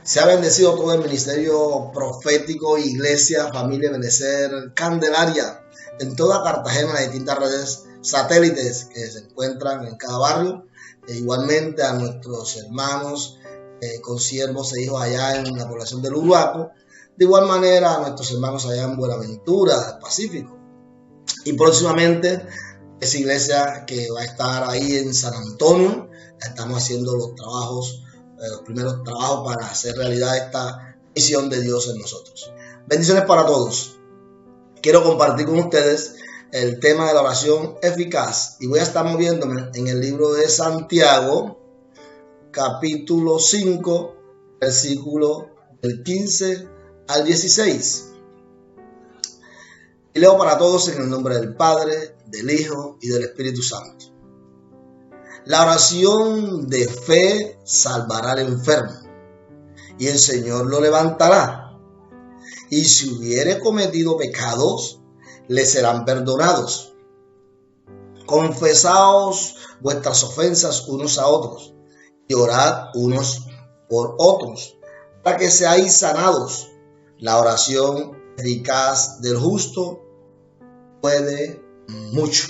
Se ha bendecido todo el ministerio profético, Iglesia, Familia Benecer, Candelaria, en toda Cartagena, en las distintas redes satélites que se encuentran en cada barrio. Igualmente a nuestros hermanos, consiervos e hijos allá en la población del Uruaco. De igual manera a nuestros hermanos allá en Buenaventura, Pacífico. Y próximamente esa iglesia que va a estar ahí en San Antonio. Estamos haciendo los primeros trabajos para hacer realidad esta misión de Dios en nosotros. Bendiciones para todos. Quiero compartir con ustedes el tema de la oración eficaz y voy a estar moviéndome en el libro de Santiago, capítulo 5, versículo del 15 al 16. Y leo para todos en el nombre del Padre, del Hijo y del Espíritu Santo. La oración de fe salvará al enfermo, y el Señor lo levantará. Y si hubiere cometido pecados, le serán perdonados. Confesaos vuestras ofensas unos a otros, y orad unos por otros, para que seáis sanados. La oración eficaz del justo puede mucho.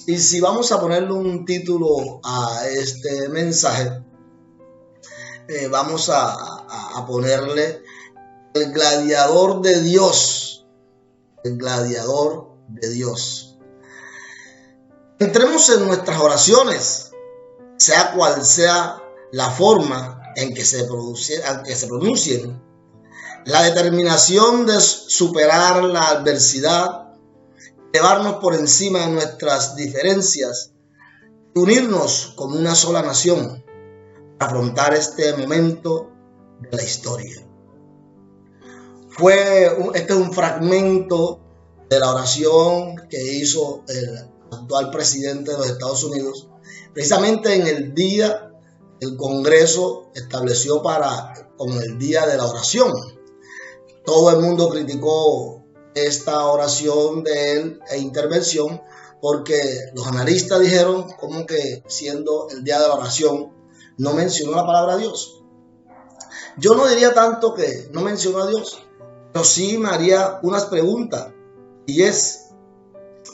Y si vamos a ponerle un título a este mensaje, vamos a ponerle el gladiador de Dios. El gladiador de Dios. Entremos en nuestras oraciones, sea cual sea la forma en que se pronuncien. La determinación de superar la adversidad, llevarnos por encima de nuestras diferencias, unirnos como una sola nación para afrontar este momento de la historia. Este es un fragmento de la oración que hizo el actual presidente de los Estados Unidos, precisamente en el día que el Congreso estableció como el día de la oración. Todo el mundo criticó esta oración de él e intervención porque los analistas dijeron como que siendo el día de la oración no mencionó la palabra Dios. Yo no diría tanto que no mencionó a Dios, pero sí me haría unas preguntas, y es: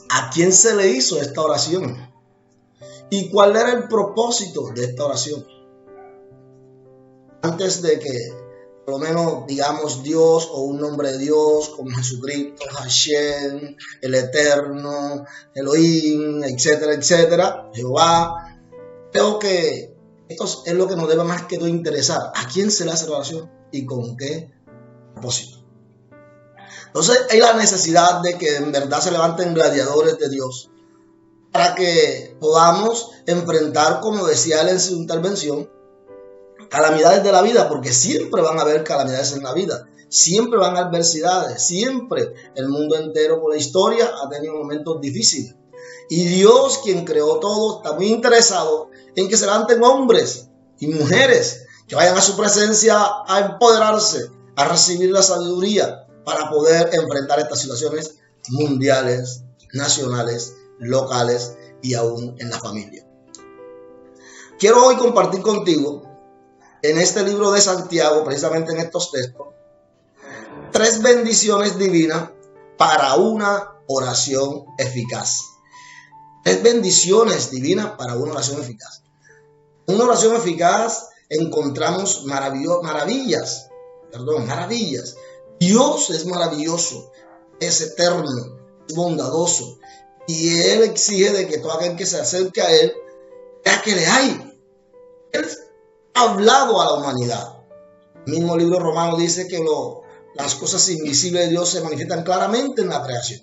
¿a quién se le hizo esta oración? ¿Y cuál era el propósito de esta oración? Antes de que por lo menos digamos Dios o un nombre de Dios como Jesucristo, Hashem, el Eterno, Elohim, etcétera, etcétera, Jehová. Creo que esto es lo que nos debe más que todo interesar. ¿A quién se le hace la oración y con qué propósito? Entonces hay la necesidad de que en verdad se levanten gladiadores de Dios para que podamos enfrentar, como decía él en su intervención, calamidades de la vida, porque siempre van a haber calamidades en la vida, siempre van a haber adversidades, siempre el mundo entero por la historia ha tenido momentos difíciles. Y Dios, quien creó todo, está muy interesado en que se levanten hombres y mujeres que vayan a su presencia a empoderarse, a recibir la sabiduría para poder enfrentar estas situaciones mundiales, nacionales, locales y aún en la familia. Quiero hoy compartir contigo en este libro de Santiago, precisamente en estos textos, 3 bendiciones divinas para una oración eficaz. 3 bendiciones divinas para una oración eficaz. En una oración eficaz encontramos maravillas. Dios es maravilloso, es eterno, es bondadoso, y Él exige de que todo aquel que se acerque a Él vea que le hay. Él ha hablado a la humanidad. El mismo libro romano dice que las cosas invisibles de Dios se manifiestan claramente en la creación.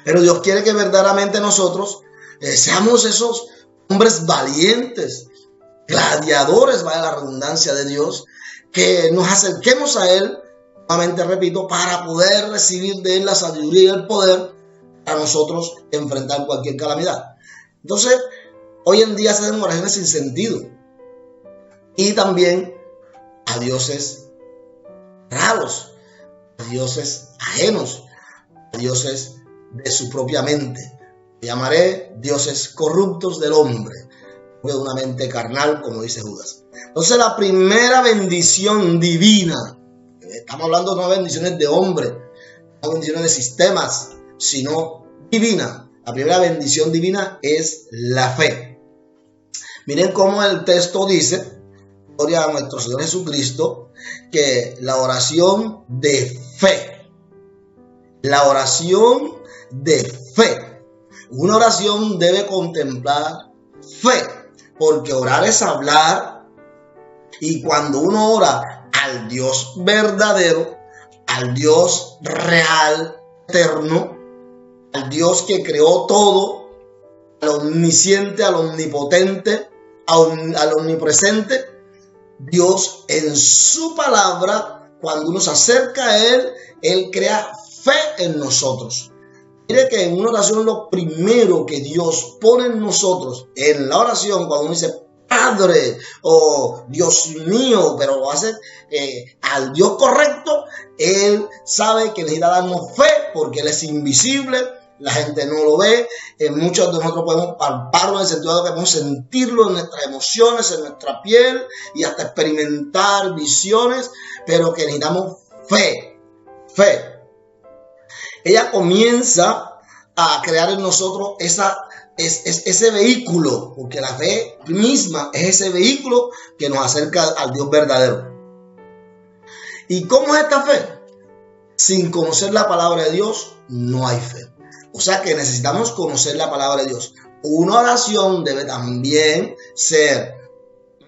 Pero Dios quiere que verdaderamente nosotros seamos esos hombres valientes, gladiadores, vaya la redundancia de Dios, que nos acerquemos a Él, nuevamente repito, para poder recibir de Él la sabiduría y el poder para nosotros enfrentar cualquier calamidad. Entonces, hoy en día se hacen oraciones sin sentido. Y también a dioses raros, a dioses ajenos, a dioses de su propia mente. Llamaré dioses corruptos del hombre, de una mente carnal, como dice Judas. Entonces la primera bendición divina, estamos hablando no de bendiciones de hombre, no bendiciones de sistemas, sino divina. La primera bendición divina es la fe. Miren cómo el texto dice, gloria a nuestro Señor Jesucristo, que la oración de fe, una oración debe contemplar fe, porque orar es hablar, y cuando uno ora al Dios verdadero, al Dios real, eterno, al Dios que creó todo, al omnisciente, al omnipotente, al omnipresente, Dios en su palabra, cuando uno se acerca a Él crea fe en nosotros. Mire que en una oración lo primero que Dios pone en nosotros, en la oración, cuando uno dice Padre o Dios mío, pero lo hace al Dios correcto, Él sabe que necesita darnos fe porque Él es invisible, la gente no lo ve, muchos de nosotros podemos palparlo en el sentido de que podemos sentirlo en nuestras emociones, en nuestra piel y hasta experimentar visiones, pero que necesitamos fe. Ella comienza a crear en nosotros ese vehículo, porque la fe misma es ese vehículo que nos acerca al Dios verdadero. ¿Y cómo es esta fe? Sin conocer la palabra de Dios no hay fe. O sea que necesitamos conocer la palabra de Dios. Una oración debe también ser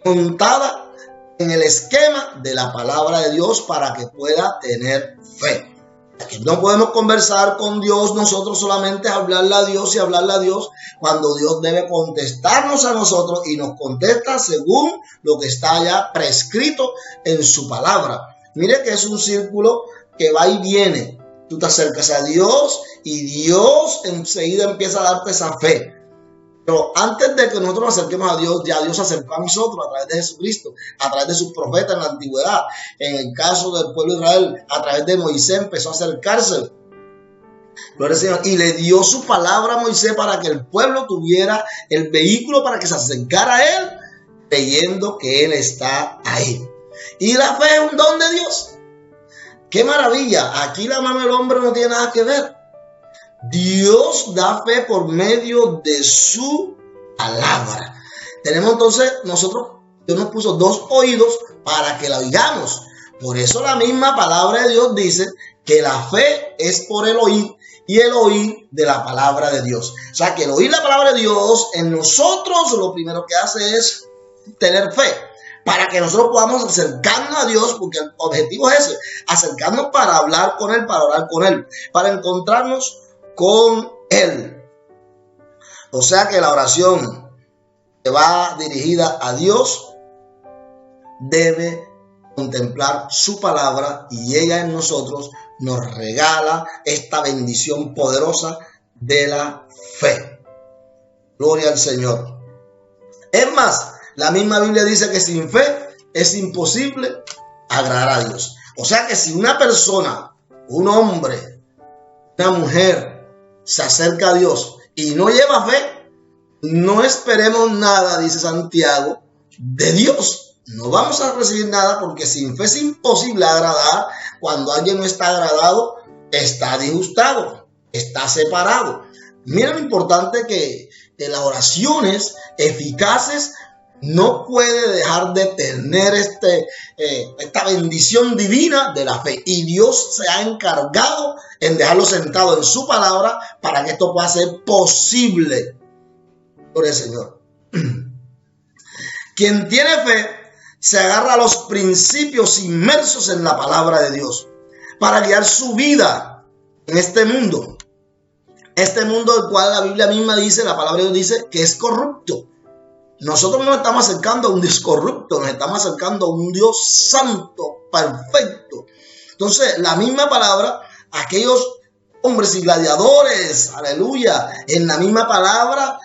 montada en el esquema de la palabra de Dios para que pueda tener fe. No podemos conversar con Dios nosotros solamente hablarle a Dios y hablarle a Dios cuando Dios debe contestarnos a nosotros y nos contesta según lo que está ya prescrito en su palabra. Mire que es un círculo que va y viene. Tú te acercas a Dios y Dios enseguida empieza a darte esa fe. Pero antes de que nosotros nos acerquemos a Dios, ya Dios se acercó a nosotros a través de Jesucristo, a través de sus profetas en la antigüedad. En el caso del pueblo de Israel, a través de Moisés empezó a acercarse. Gloria al Señor. Y le dio su palabra a Moisés para que el pueblo tuviera el vehículo para que se acercara a Él, creyendo que Él está ahí. Y la fe es un don de Dios. ¡Qué maravilla! Aquí la mano del hombre no tiene nada que ver. Dios da fe por medio de su palabra. Tenemos entonces nosotros, Dios nos puso 2 oídos para que la oigamos. Por eso la misma palabra de Dios dice que la fe es por el oír y el oír de la palabra de Dios. O sea que el oír la palabra de Dios en nosotros lo primero que hace es tener fe. Para que nosotros podamos acercarnos a Dios, porque el objetivo es ese, acercarnos para hablar con Él, para orar con Él, para encontrarnos con Él. O sea que la oración que va dirigida a Dios debe contemplar su palabra y ella en nosotros nos regala esta bendición poderosa de la fe. Gloria al Señor. Es más, la misma Biblia dice que sin fe es imposible agradar a Dios. O sea que si una persona, un hombre, una mujer se acerca a Dios y no lleva fe, no esperemos nada, dice Santiago, de Dios. No vamos a recibir nada porque sin fe es imposible agradar. Cuando alguien no está agradado, está disgustado, está separado. Mira lo importante que las oraciones eficaces no puede dejar de tener esta bendición divina de la fe. Y Dios se ha encargado en dejarlo sentado en su palabra para que esto pueda ser posible. Por el Señor. Quien tiene fe se agarra a los principios inmersos en la palabra de Dios para guiar su vida en este mundo. Este mundo del cual la Biblia misma dice, la palabra de Dios dice que es corrupto. Nosotros nos estamos acercando a un Dios corrupto, nos estamos acercando a un Dios santo, perfecto. Entonces, la misma palabra, aquellos hombres y gladiadores, aleluya, en la misma palabra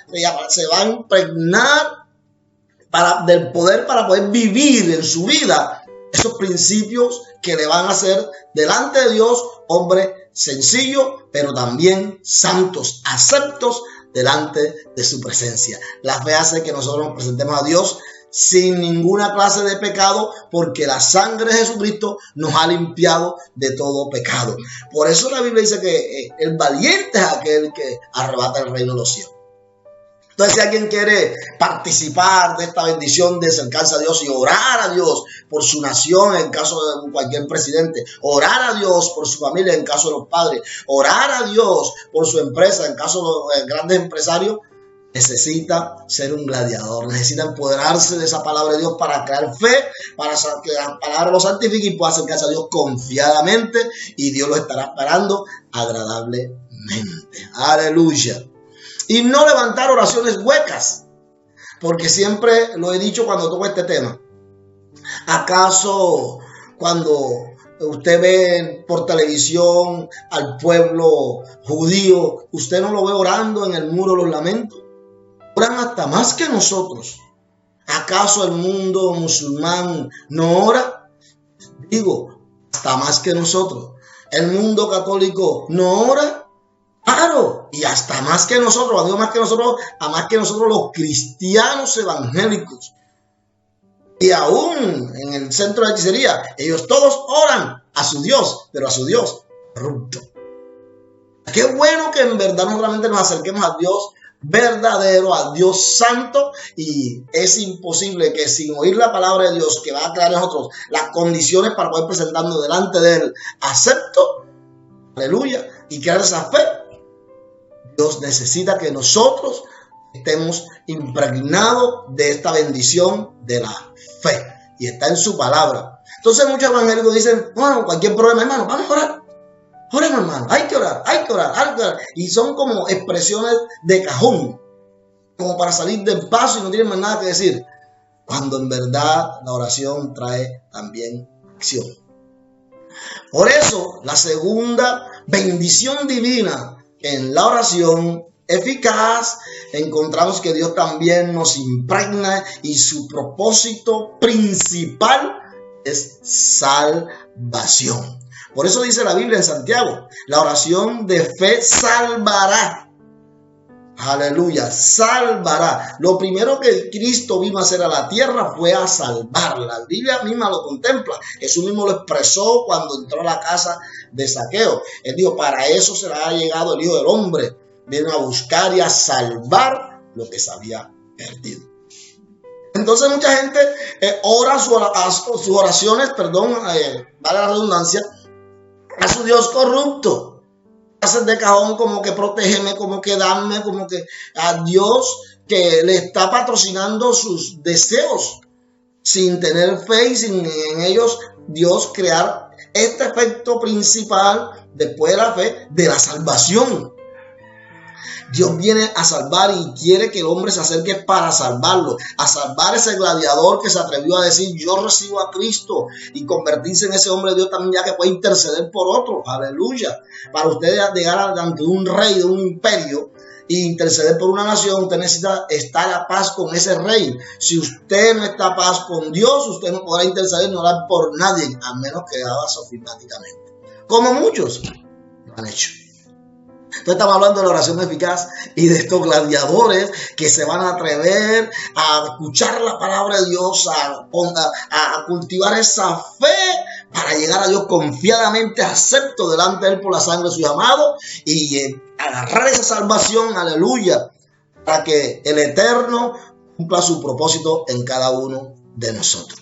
se va a impregnar del poder para poder vivir en su vida esos principios que le van a hacer delante de Dios, hombre sencillo, pero también santos, aceptos delante de su presencia. La fe hace que nosotros nos presentemos a Dios sin ninguna clase de pecado, porque la sangre de Jesucristo nos ha limpiado de todo pecado. Por eso la Biblia dice que el valiente es aquel que arrebata el reino de los cielos. Entonces, si alguien quiere participar de esta bendición de acercarse a Dios y orar a Dios por su nación en caso de cualquier presidente, orar a Dios por su familia en caso de los padres, orar a Dios por su empresa en caso de los grandes empresarios, necesita ser un gladiador, necesita empoderarse de esa palabra de Dios para crear fe, para que la palabra lo santifique y pueda acercarse a Dios confiadamente, y Dios lo estará esperando agradablemente. Aleluya. Y no levantar oraciones huecas, porque siempre lo he dicho cuando toco este tema. ¿Acaso cuando usted ve por televisión al pueblo judío, usted no lo ve orando en el muro de los lamentos? Oran hasta más que nosotros. ¿Acaso el mundo musulmán no ora? Digo, hasta más que nosotros. ¿El mundo católico no ora? Claro, y hasta más que nosotros, digo más que nosotros, a más que nosotros los cristianos evangélicos. Y aún en el centro de hechicería, ellos todos oran a su Dios, pero a su Dios corrupto. Qué bueno que en verdad no solamente nos acerquemos a Dios verdadero, a Dios santo, y es imposible que sin oír la palabra de Dios que va a crear en nosotros las condiciones para poder presentarnos delante de Él acepto, aleluya, y crear esa fe. Dios necesita que nosotros estemos impregnados de esta bendición de la fe, y está en su palabra. Entonces muchos evangélicos dicen, bueno, cualquier problema, hermano, vamos a orar. Oremos, hermano, hay que orar, hay que orar, hay que orar. Y son como expresiones de cajón, como para salir del paso y no tienen más nada que decir, cuando en verdad la oración trae también acción. Por eso, la segunda bendición divina en la oración eficaz, encontramos que Dios también nos impregna, y su propósito principal es salvación. Por eso dice la Biblia en Santiago, la oración de fe salvará. Aleluya, salvará. Lo primero que Cristo vino a hacer a la tierra fue a salvar. La Biblia misma lo contempla. Jesús mismo lo expresó cuando entró a la casa de Zaqueo. Él dijo, para eso será llegado el Hijo del Hombre. Vino a buscar y a salvar lo que se había perdido. Entonces mucha gente ora sus oraciones, vale la redundancia, a su Dios corrupto. Hacer de cajón como que protégeme, como que dame, como que a Dios que le está patrocinando sus deseos, sin tener fe y sin en ellos Dios crear este efecto principal después de la fe de la salvación. Dios viene a salvar y quiere que el hombre se acerque para salvarlo, a salvar ese gladiador que se atrevió a decir yo recibo a Cristo, y convertirse en ese hombre de Dios también, ya que puede interceder por otros. Aleluya. Para usted llegar ante un rey de un imperio e interceder por una nación, usted necesita estar a paz con ese rey. Si usted no está a paz con Dios, usted no podrá interceder ni orar por nadie, a menos que haga sofismáticamente, como muchos lo han hecho. Entonces estamos hablando de la oración eficaz y de estos gladiadores que se van a atrever a escuchar la palabra de Dios, a cultivar esa fe para llegar a Dios confiadamente, acepto delante de Él por la sangre de su amado, y agarrar esa salvación, aleluya, para que el Eterno cumpla su propósito en cada uno de nosotros.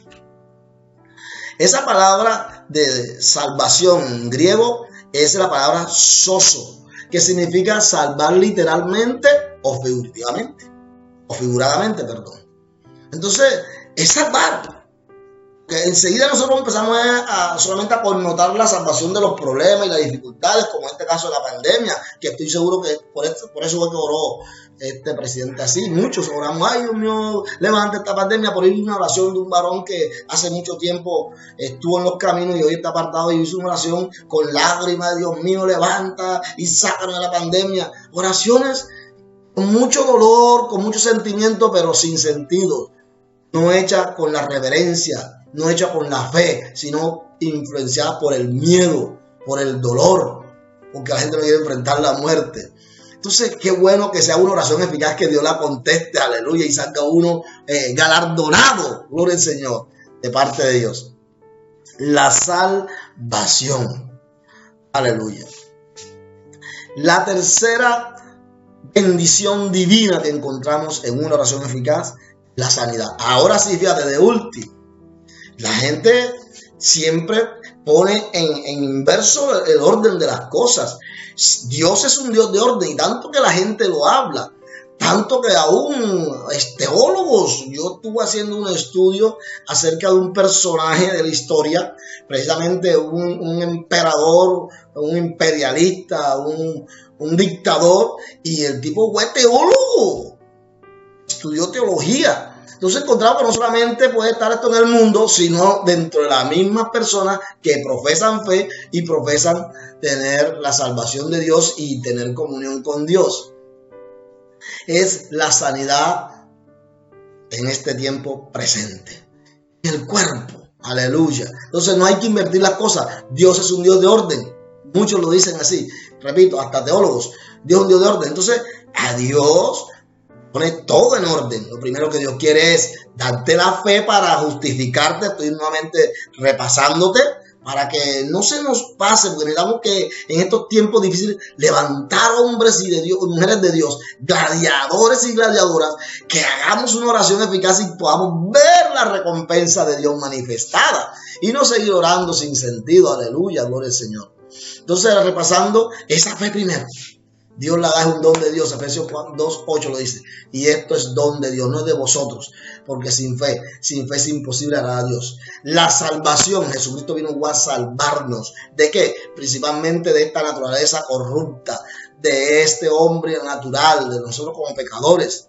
Esa palabra de salvación en griego es la palabra sozo, que significa salvar literalmente o figuradamente, perdón. Entonces, es salvar. Que enseguida nosotros empezamos solamente a connotar la salvación de los problemas y las dificultades, como en este caso de la pandemia, que estoy seguro que por eso fue que oró este presidente así. Muchos oramos, ay Dios mío, levanta esta pandemia, por ir una oración de un varón que hace mucho tiempo estuvo en los caminos y hoy está apartado, y hizo una oración con lágrimas, Dios mío, levanta y sácanos de la pandemia. Oraciones con mucho dolor, con mucho sentimiento, pero sin sentido, no hechas con la reverencia, no hecha con la fe, sino influenciada por el miedo, por el dolor, porque la gente no quiere enfrentar la muerte. Entonces, qué bueno que sea una oración eficaz, que Dios la conteste, aleluya, y salga uno galardonado, gloria al Señor, de parte de Dios. La salvación, aleluya. La tercera bendición divina que encontramos en una oración eficaz, la sanidad. Ahora sí, fíjate, de último, la gente siempre pone en inverso el orden de las cosas. Dios es un Dios de orden, y tanto que la gente lo habla, tanto que aún teólogos, yo estuve haciendo un estudio acerca de un personaje de la historia, precisamente un emperador, un imperialista, un dictador, y el tipo fue teólogo, estudió teología. Entonces encontramos que no solamente puede estar esto en el mundo, sino dentro de las mismas personas que profesan fe y profesan tener la salvación de Dios y tener comunión con Dios. Es la sanidad en este tiempo presente. El cuerpo, aleluya. Entonces no hay que invertir las cosas. Dios es un Dios de orden. Muchos lo dicen así. Repito, hasta teólogos. Dios es un Dios de orden. Entonces a Dios pone todo en orden. Lo primero que Dios quiere es darte la fe para justificarte. Estoy nuevamente repasándote para que no se nos pase, porque necesitamos que en estos tiempos difíciles levantar hombres y de Dios, mujeres de Dios, gladiadores y gladiadoras, que hagamos una oración eficaz y podamos ver la recompensa de Dios manifestada y no seguir orando sin sentido. Aleluya, gloria al Señor. Entonces, repasando, esa fe primero. Dios la da, es un don de Dios. Efesios 2:8 lo dice. Y esto es don de Dios, no es de vosotros. Porque sin fe es imposible agradar a Dios. La salvación, Jesucristo vino a salvarnos. ¿De qué? Principalmente de esta naturaleza corrupta, de este hombre natural, de nosotros como pecadores.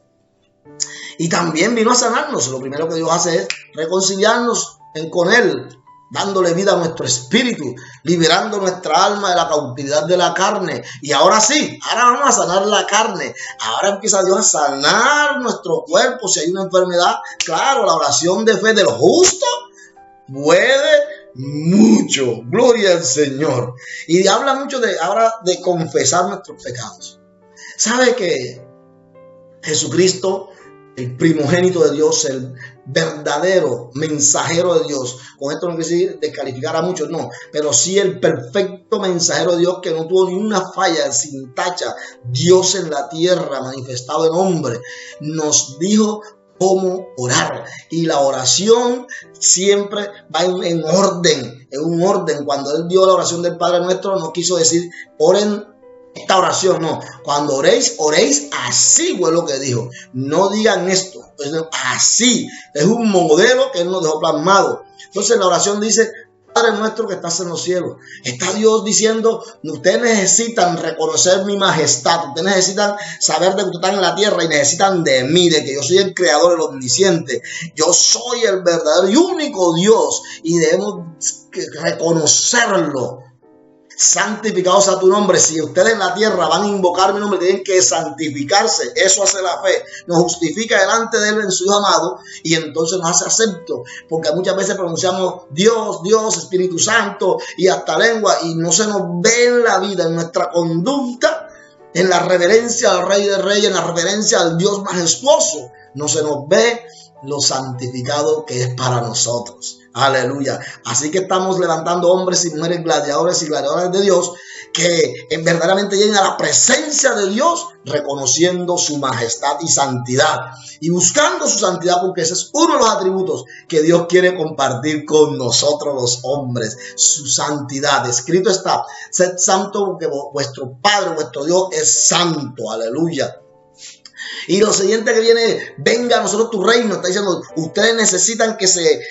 Y también vino a sanarnos. Lo primero que Dios hace es reconciliarnos con Él, dándole vida a nuestro espíritu, liberando nuestra alma de la cautividad de la carne. Y ahora sí, ahora vamos a sanar la carne. Ahora empieza Dios a sanar nuestro cuerpo. Si hay una enfermedad, claro, la oración de fe del justo puede mucho. Gloria al Señor. Y habla mucho ahora de confesar nuestros pecados. ¿Sabe que Jesucristo, el primogénito de Dios, el verdadero mensajero de Dios, con esto no quiere decir descalificar a muchos, no, pero sí el perfecto mensajero de Dios, que no tuvo ni una falla, sin tacha, Dios en la tierra manifestado en hombre, nos dijo cómo orar? Y la oración siempre va en orden, en un orden. Cuando Él dio la oración del Padre Nuestro, no quiso decir oren esta oración, no. Cuando oréis, oréis así, fue lo que dijo. No digan esto, así. Es un modelo que Él nos dejó plasmado. Entonces la oración dice: Padre nuestro que estás en los cielos. Está Dios diciendo: ustedes necesitan reconocer mi majestad, ustedes necesitan saber de que ustedes están en la tierra y necesitan de mí, de que yo soy el creador, el omnisciente. Yo soy el verdadero y único Dios y debemos reconocerlo. Santificado sea tu nombre. Si ustedes en la tierra van a invocar mi nombre, tienen que santificarse. Eso hace la fe. Nos justifica delante de Él en su Hijo amado y entonces nos hace acepto. Porque muchas veces pronunciamos Dios, Dios, Espíritu Santo y hasta lengua, y no se nos ve en la vida, en nuestra conducta, en la reverencia al Rey de Reyes, en la reverencia al Dios majestuoso. No se nos ve lo santificado que es para nosotros. Aleluya. Así que estamos levantando hombres y mujeres, gladiadores y gladiadoras de Dios, que verdaderamente lleguen a la presencia de Dios, reconociendo su majestad y santidad y buscando su santidad, porque ese es uno de los atributos que Dios quiere compartir con nosotros los hombres, su santidad. Escrito está: sed santo porque vuestro Padre, vuestro Dios es santo. Aleluya. Y lo siguiente que viene: venga a nosotros tu reino. Está diciendo, ustedes necesitan que se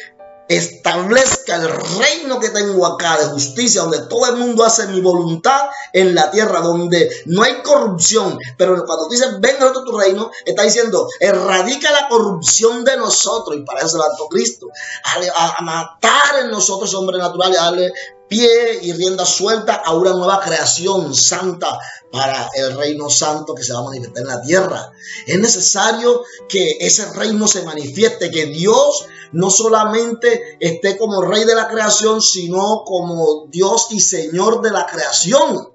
establezca el reino que tengo acá de justicia, donde todo el mundo hace mi voluntad en la tierra, donde no hay corrupción. Pero cuando dice venga a nosotros tu reino, está diciendo erradica la corrupción de nosotros, y para eso se levantó Cristo, a matar en nosotros hombre natural y a darle pie y rienda suelta a una nueva creación santa para el reino santo que se va a manifestar en la tierra. Es necesario que ese reino se manifieste, que Dios no solamente esté como rey de la creación, sino como Dios y Señor de la creación.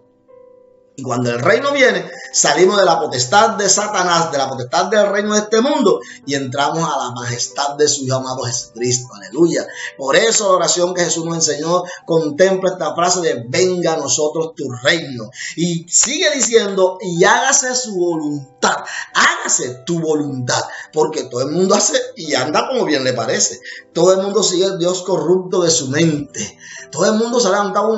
Y cuando el reino viene, salimos de la potestad de Satanás, de la potestad del reino de este mundo, y entramos a la majestad de su Hijo amado Jesucristo. Aleluya. Por eso la oración que Jesús nos enseñó contempla esta frase de venga a nosotros tu reino. Y sigue diciendo, y hágase su voluntad. Hágase tu voluntad. Porque todo el mundo hace y anda como bien le parece. Todo el mundo sigue el Dios corrupto de su mente. Todo el mundo se ha levantado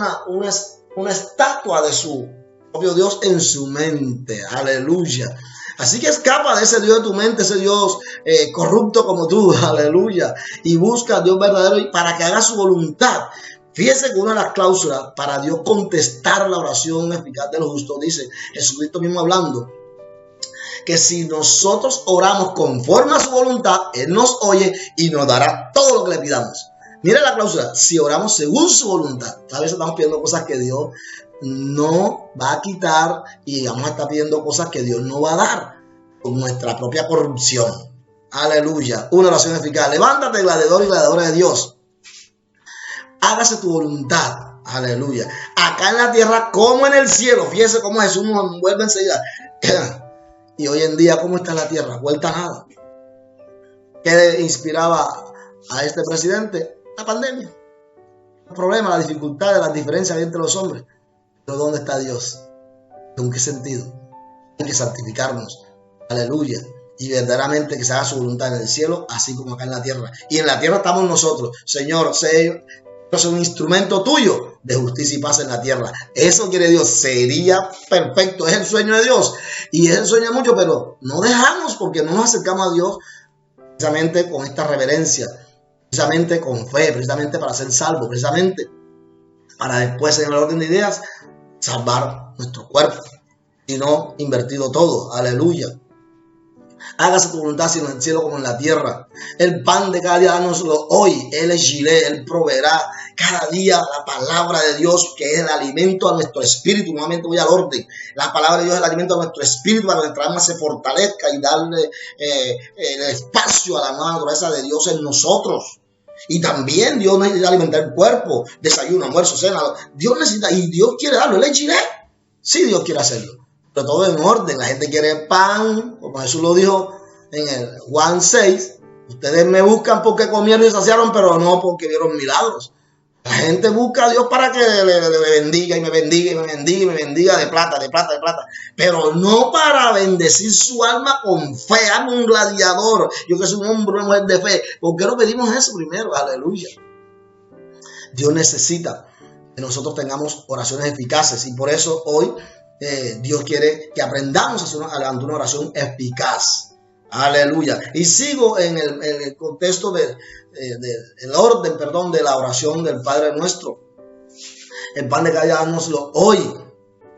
una estatua de su propio Dios en su mente. Aleluya. Así que escapa de ese Dios de tu mente, ese Dios corrupto como tú. Aleluya. Y busca a Dios verdadero para que haga su voluntad. Fíjese que una de las cláusulas para Dios contestar la oración eficaz de los justos, dice Jesucristo mismo hablando, que si nosotros oramos conforme a su voluntad, Él nos oye y nos dará todo lo que le pidamos. Mira la cláusula, si oramos según su voluntad. A veces estamos pidiendo cosas que Dios no va a quitar y vamos a estar pidiendo cosas que Dios no va a dar con nuestra propia corrupción. Aleluya. Una oración eficaz. Levántate, gladiador y gladiadora de Dios. Hágase tu voluntad. Aleluya. Acá en la tierra como en el cielo. Fíjese cómo Jesús nos envuelve enseguida. Y hoy en día, ¿cómo está la tierra? Vuelta a nada. ¿Qué inspiraba a este presidente? La pandemia. El problema, la dificultad, las diferencias entre los hombres. Pero ¿dónde está Dios? ¿En qué sentido? Hay que santificarnos. Aleluya. Y verdaderamente que se haga su voluntad en el cielo, así como acá en la tierra. Y en la tierra estamos nosotros. Señor, yo soy un instrumento tuyo de justicia y paz en la tierra. Eso quiere Dios. Sería perfecto. Es el sueño de Dios. Y es el sueño de muchos, pero no dejamos porque no nos acercamos a Dios precisamente con esta reverencia, precisamente con fe, precisamente para ser salvos, precisamente para después, en el orden de ideas, salvar nuestro cuerpo, y no invertido todo. Aleluya. Hágase tu voluntad, así en el cielo como en la tierra. El pan de cada día, dánoslo hoy. Él es Jireh, Él proveerá cada día la palabra de Dios, que es el alimento a nuestro espíritu. Nuevamente voy al orden. La palabra de Dios es el alimento a nuestro espíritu para que nuestra alma se fortalezca y darle el espacio a la nueva naturaleza de Dios en nosotros. Y también Dios necesita alimentar el cuerpo, desayuno, almuerzo, cena. Dios necesita, y Dios quiere darlo. Él es Jireh. Sí, Dios quiere hacerlo. Pero todo en orden. La gente quiere pan, como Jesús lo dijo en el Juan 6. Ustedes me buscan porque comieron y saciaron, pero no porque vieron milagros. La gente busca a Dios para que le bendiga y me bendiga y me bendiga y me bendiga de plata, de plata, de plata. Pero no para bendecir su alma con fe. Hazme un gladiador. Yo que soy un hombre, una mujer de fe. ¿Por qué no pedimos eso primero? Aleluya. Dios necesita que nosotros tengamos oraciones eficaces. Y por eso hoy Dios quiere que aprendamos a hacer una oración eficaz. Aleluya. Y sigo en el contexto del orden, de la oración del Padre nuestro. El pan de cada día dánoslo hoy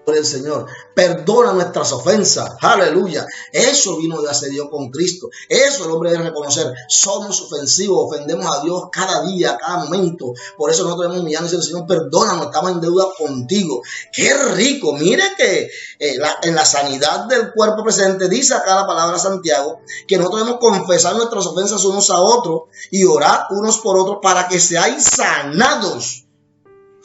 por el Señor. Perdona nuestras ofensas. Aleluya. Eso vino de hacer Dios con Cristo. Eso el hombre debe reconocer. Somos ofensivos, ofendemos a Dios cada día, cada momento. Por eso nosotros debemos humillarnos y decir, Señor, perdónanos, estamos en deuda contigo. Qué rico. Mire que en la sanidad del cuerpo presente dice acá la palabra Santiago que nosotros debemos confesar nuestras ofensas unos a otros y orar unos por otros para que seáis sanados.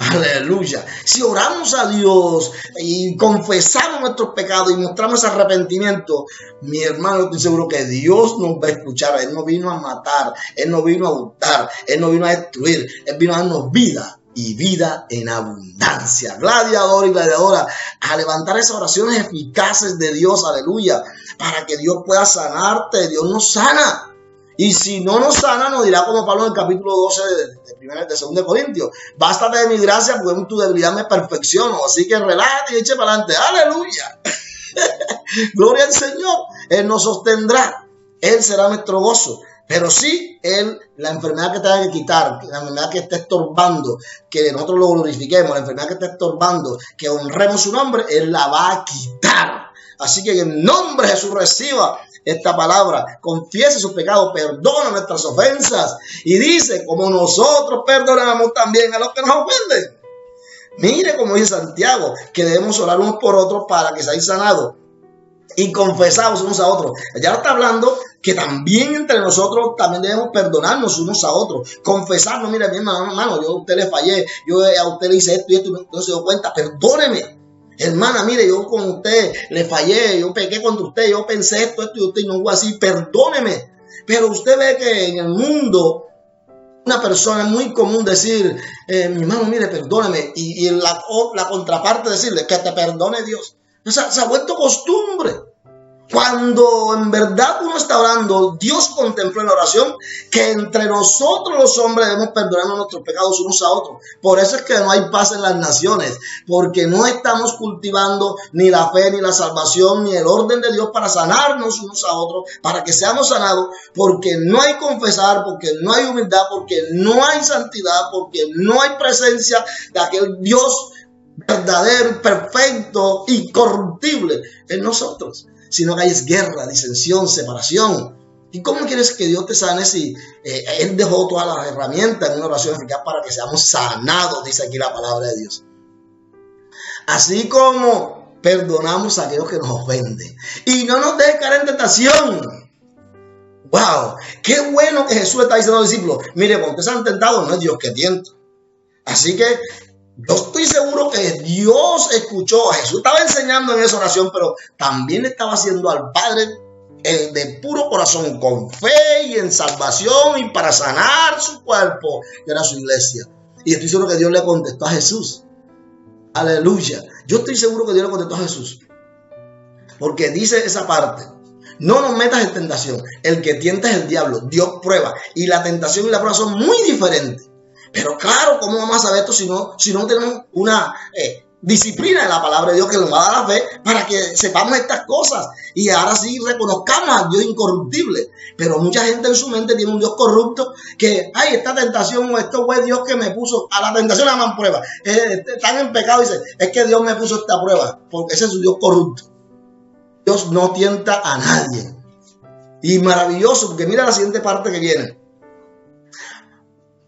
Aleluya. Si oramos a Dios y confesamos nuestros pecados y mostramos arrepentimiento, mi hermano, estoy seguro que Dios nos va a escuchar. Él no vino a matar, Él no vino a hurtar, Él no vino a destruir, Él vino a darnos vida y vida en abundancia. Gladiador y gladiadora, a levantar esas oraciones eficaces de Dios, aleluya, para que Dios pueda sanarte. Dios nos sana. Y si no nos sana, nos dirá como Pablo en el capítulo 12 de 2 Corintios. Bástate de mi gracia, porque en tu debilidad me perfecciono. Así que relájate y eche para adelante. ¡Aleluya! Gloria al Señor. Él nos sostendrá. Él será nuestro gozo. Pero sí, Él, la enfermedad que tenga que quitar, la enfermedad que esté estorbando, que nosotros lo glorifiquemos, la enfermedad que esté estorbando, que honremos su nombre, Él la va a quitar. Así que en el nombre de Jesús reciba esta palabra, confiese sus pecados, perdona nuestras ofensas y dice, como nosotros perdonamos también a los que nos ofenden. Mire como dice Santiago, que debemos orar unos por otros para que seáis sanados y confesados unos a otros. Ya está hablando que también entre nosotros también debemos perdonarnos unos a otros, confesarnos. Mire, mi hermano, yo a usted le fallé, yo a usted le hice esto y esto, no se dio cuenta, perdóneme. Hermana, mire, yo con usted le fallé, yo pequé contra usted, yo pensé esto y usted, y no fue así, perdóneme. Pero usted ve que en el mundo una persona es muy común decir, mi hermano, mire, perdóneme, y la contraparte decirle que te perdone Dios. O sea, se ha vuelto costumbre. Cuando en verdad uno está orando, Dios contempló en la oración que entre nosotros los hombres debemos perdonarnos nuestros pecados unos a otros. Por eso es que no hay paz en las naciones, porque no estamos cultivando ni la fe, ni la salvación, ni el orden de Dios para sanarnos unos a otros, para que seamos sanados, porque no hay confesar, porque no hay humildad, porque no hay santidad, porque no hay presencia de aquel Dios verdadero, perfecto, incorruptible en nosotros. Sino que hay guerra, disensión, separación. ¿Y cómo quieres que Dios te sane si Él dejó todas las herramientas en una oración eficaz para que seamos sanados? Dice aquí la palabra de Dios. Así como perdonamos a aquellos que nos ofenden. Y no nos dejes caer en tentación. ¡Wow! ¡Qué bueno que Jesús está diciendo a los discípulos! Mire, cuando ustedes han tentado, no es Dios que tienta. Así que yo estoy seguro que Dios escuchó. Jesús estaba enseñando en esa oración, pero también estaba haciendo al Padre de puro corazón, con fe y en salvación y para sanar su cuerpo, que era su iglesia. Y estoy seguro que Dios le contestó a Jesús. Aleluya. Yo estoy seguro que Dios le contestó a Jesús. Porque dice esa parte: no nos metas en tentación. El que tienta es el diablo. Dios prueba. Y la tentación y la prueba son muy diferentes. Pero claro, ¿cómo vamos a saber esto si no tenemos una disciplina en la palabra de Dios que nos va a dar la fe para que sepamos estas cosas? Y ahora sí reconozcamos al Dios incorruptible. Pero mucha gente en su mente tiene un Dios corrupto que, ay, esta tentación o esto fue Dios que me puso. A la tentación la llaman prueba. Están en pecado y dicen, es que Dios me puso esta prueba, porque ese es su Dios corrupto. Dios no tienta a nadie. Y maravilloso, porque mira la siguiente parte que viene.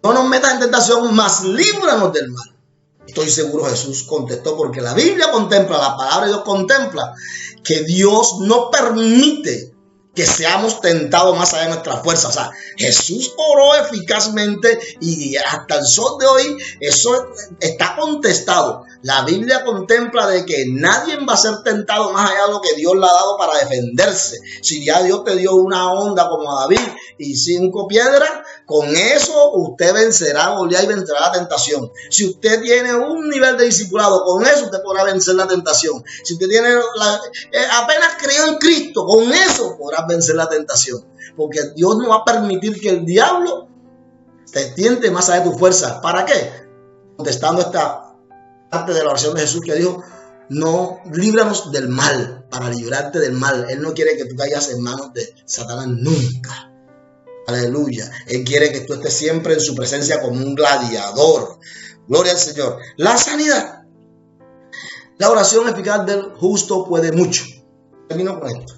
No nos metas en tentación, mas líbranos del mal. Estoy seguro Jesús contestó, porque la Biblia contempla, la palabra de Dios contempla que Dios no permite que seamos tentados más allá de nuestras fuerzas. O sea, Jesús oró eficazmente y hasta el sol de hoy eso está contestado. La Biblia contempla de que nadie va a ser tentado más allá de lo que Dios le ha dado para defenderse. Si ya Dios te dio una onda como a David y 5 piedras, con eso usted vencerá a Goliat y vencerá la tentación. Si usted tiene un nivel de discipulado, con eso usted podrá vencer la tentación. Si usted tiene apenas creyó en Cristo, con eso podrá vencer la tentación. Porque Dios no va a permitir que el diablo te tiente más allá de tu fuerza. ¿Para qué? Contestando esta parte de la oración de Jesús que dijo: no, líbranos del mal, para librarte del mal. Él no quiere que tú caigas en manos de Satanás nunca. Aleluya. Él quiere que tú estés siempre en su presencia como un gladiador. Gloria al Señor. La sanidad. La oración eficaz del justo puede mucho. Termino con esto.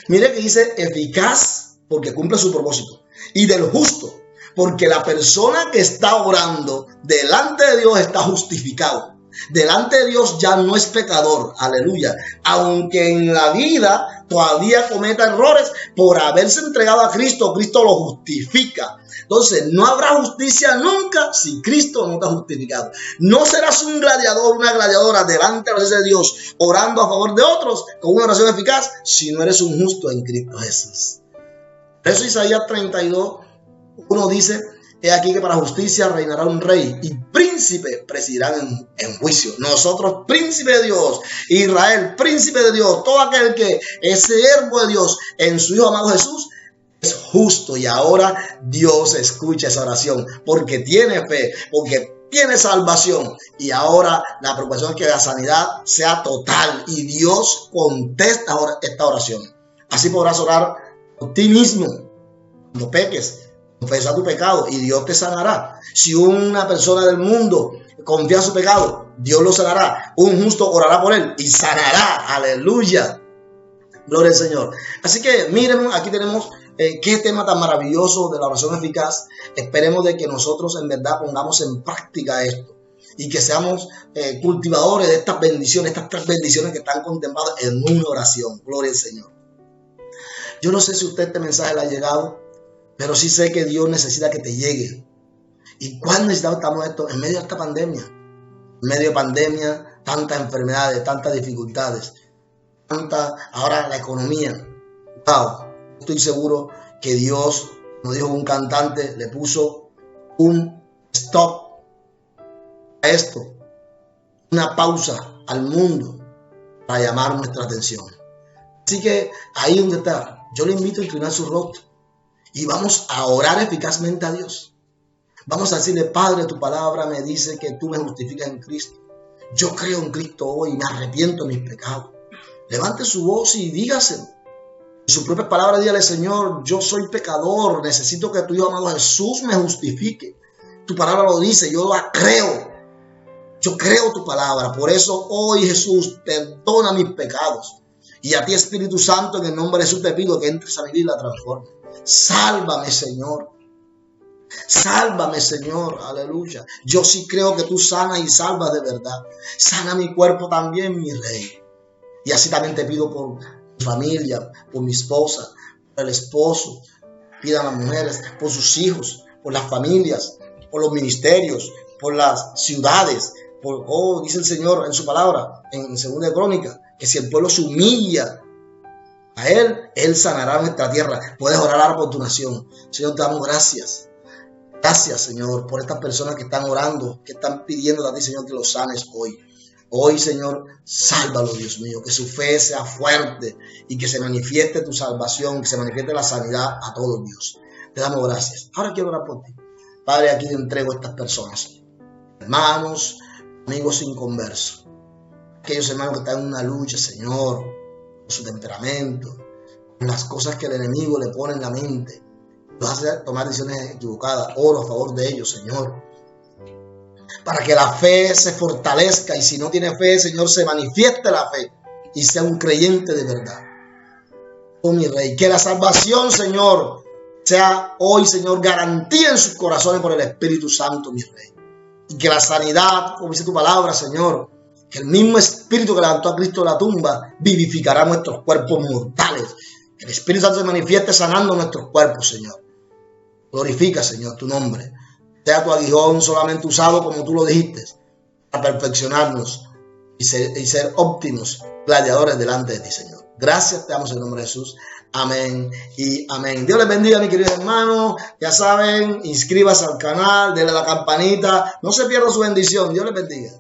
Mire que dice eficaz porque cumple su propósito. Y del justo porque la persona que está orando delante de Dios está justificado. Delante de Dios ya no es pecador, aleluya. Aunque en la vida todavía cometa errores, por haberse entregado a Cristo, Cristo lo justifica. Entonces no habrá justicia nunca si Cristo no te ha justificado. No serás un gladiador, una gladiadora delante de Dios, orando a favor de otros con una oración eficaz, si no eres un justo en Cristo Jesús. Por eso Isaías 32:1 dice: he aquí que para justicia reinará un rey y príncipe presidirán en juicio. Nosotros, príncipe de Dios, Israel, príncipe de Dios, todo aquel que es siervo de Dios en su Hijo amado Jesús, es justo. Y ahora Dios escucha esa oración porque tiene fe, porque tiene salvación. Y ahora la preocupación es que la sanidad sea total y Dios contesta esta oración. Así podrás orar por ti mismo cuando peques. Confesa tu pecado y Dios te sanará. Si una persona del mundo confía su pecado, Dios lo sanará. Un justo orará por él y sanará. Aleluya. Gloria al Señor. Así que miren, aquí tenemos qué tema tan maravilloso de la oración eficaz. Esperemos de que nosotros en verdad pongamos en práctica esto y que seamos cultivadores de estas bendiciones, estas 3 bendiciones que están contempladas en una oración. Gloria al Señor. Yo no sé si a usted este mensaje le ha llegado, pero sí sé que Dios necesita que te llegue. ¿Y cuándo necesitamos esto? En medio de esta pandemia. En medio de pandemia, tantas enfermedades, tantas dificultades, ahora la economía. Wow, estoy seguro que Dios, como dijo un cantante, le puso un stop a esto, una pausa al mundo para llamar nuestra atención. Así que ahí donde está, yo le invito a inclinar su rostro y vamos a orar eficazmente a Dios. Vamos a decirle: Padre, tu palabra me dice que tú me justificas en Cristo. Yo creo en Cristo hoy y me arrepiento de mis pecados. Levante su voz y dígaselo. En su propia palabra dígale: Señor, yo soy pecador, necesito que tu Hijo amado Jesús me justifique. Tu palabra lo dice, yo la creo. Yo creo tu palabra. Por eso hoy, Jesús, perdona mis pecados. Y a ti, Espíritu Santo, en el nombre de Jesús te pido que entres a mi vida y la transformes. Sálvame, Señor. Sálvame, Señor. Aleluya. Yo sí creo que tú sanas y salvas de verdad. Sana mi cuerpo también, mi Rey. Y así también te pido por mi familia, por mi esposa, por el esposo. Pidan a las mujeres, por sus hijos, por las familias, por los ministerios, por las ciudades. Dice el Señor en su palabra, en 2 de Crónicas, que si el pueblo se humilla a Él sanará nuestra tierra. Puedes orar por tu nación. Señor, te damos gracias. Gracias, Señor, por estas personas que están orando, que están pidiendo a ti, Señor, que los sanes hoy. Hoy, Señor, sálvalo, Dios mío, que su fe sea fuerte y que se manifieste tu salvación, que se manifieste la sanidad a todos, Dios. Te damos gracias. Ahora quiero orar por ti. Padre, aquí te entrego a estas personas, hermanos, amigos inconversos, aquellos hermanos que están en una lucha, Señor, con su temperamento, con las cosas que el enemigo le pone en la mente, los hace tomar decisiones equivocadas. Oro a favor de ellos, Señor, para que la fe se fortalezca, y si no tiene fe, Señor, se manifieste la fe y sea un creyente de verdad. Oh, mi Rey, que la salvación, Señor, sea hoy, Señor, garantía en sus corazones por el Espíritu Santo, mi Rey. Y que la sanidad, como dice tu palabra, Señor, que el mismo Espíritu que levantó a Cristo de la tumba vivificará nuestros cuerpos mortales. Que el Espíritu Santo se manifieste sanando nuestros cuerpos, Señor. Glorifica, Señor, tu nombre. Sea tu aguijón solamente usado como tú lo dijiste, para perfeccionarnos y ser óptimos gladiadores delante de ti, Señor. Gracias te damos en el nombre de Jesús. Amén y amén. Dios les bendiga, mis queridos hermanos. Ya saben, inscríbase al canal, denle a la campanita. No se pierda su bendición. Dios les bendiga.